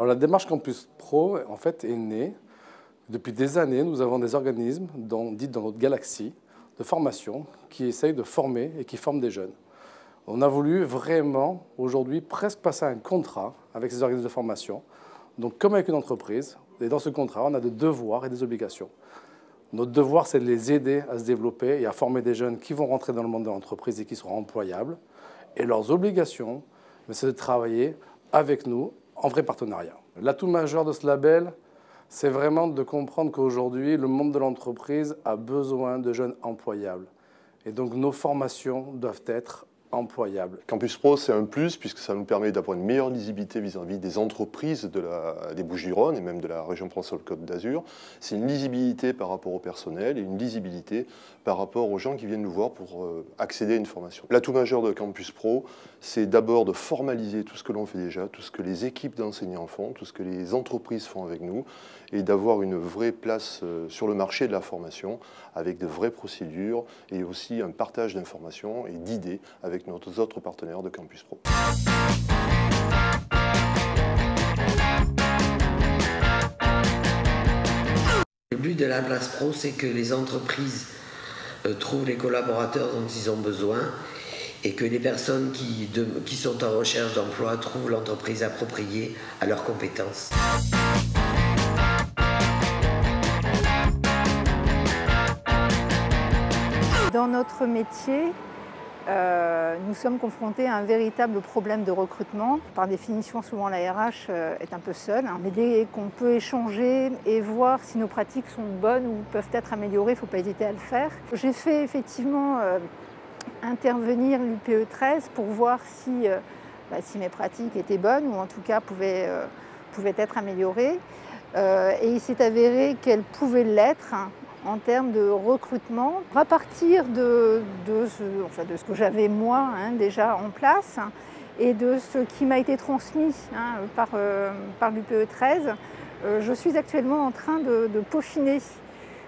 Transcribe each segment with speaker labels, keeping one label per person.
Speaker 1: Alors, la démarche Campus Pro, en fait, est née. Depuis des années, nous avons des organismes, dits dans notre galaxie, de formation, qui essayent de former et qui forment des jeunes. On a voulu vraiment, aujourd'hui, presque passer un contrat avec ces organismes de formation, donc comme avec une entreprise. Et dans ce contrat, on a des devoirs et des obligations. Notre devoir, c'est de les aider à se développer et à former des jeunes qui vont rentrer dans le monde de l'entreprise et qui seront employables. Et leurs obligations, c'est de travailler avec nous en vrai partenariat. L'atout majeur de ce label, c'est vraiment de comprendre qu'aujourd'hui, le monde de l'entreprise a besoin de jeunes employables. Et donc, nos formations doivent être employables.
Speaker 2: Campus Pro, c'est un plus puisque ça nous permet d'avoir une meilleure lisibilité vis-à-vis des entreprises des Bouches-du-Rhône et même de la région Provence-Alpes-Côte d'Azur. C'est une lisibilité par rapport au personnel et une lisibilité par rapport aux gens qui viennent nous voir pour accéder à une formation. L'atout majeur de Campus Pro, c'est d'abord de formaliser tout ce que l'on fait déjà, tout ce que les équipes d'enseignants font, tout ce que les entreprises font avec nous et d'avoir une vraie place sur le marché de la formation avec de vraies procédures et aussi un partage d'informations et d'idées avec nos autres partenaires de Campus Pro.
Speaker 3: Le but de la place pro, c'est que les entreprises trouvent les collaborateurs dont ils ont besoin et que les personnes qui sont en recherche d'emploi trouvent l'entreprise appropriée à leurs compétences.
Speaker 4: Dans notre métier, nous sommes confrontés à un véritable problème de recrutement. Par définition, souvent la RH est un peu seule. Mais dès qu'on peut échanger et voir si nos pratiques sont bonnes ou peuvent être améliorées, il ne faut pas hésiter à le faire. J'ai fait effectivement intervenir l'UPE 13 pour voir si mes pratiques étaient bonnes ou en tout cas pouvaient être améliorées. Et il s'est avéré qu'elles pouvaient l'être en termes de recrutement, à partir de ce que j'avais moi déjà en place et de ce qui m'a été transmis par l'UPE 13, je suis actuellement en train de peaufiner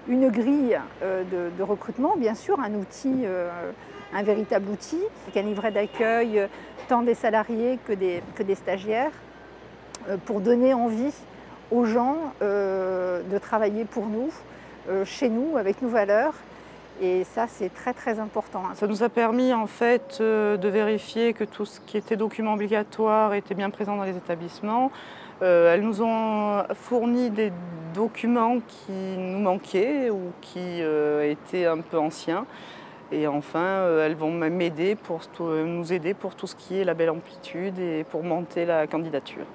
Speaker 4: une grille de recrutement, bien sûr, un outil, un véritable outil, avec un livret d'accueil tant des salariés que des stagiaires, pour donner envie aux gens de travailler pour nous, chez nous, avec nos valeurs. Et ça, c'est très très important.
Speaker 5: Ça nous a permis en fait de vérifier que tout ce qui était document obligatoire était bien présent dans les établissements. Elles nous ont fourni des documents qui nous manquaient ou qui étaient un peu anciens. Et enfin, elles vont nous aider pour tout ce qui est label amplitude et pour monter la candidature.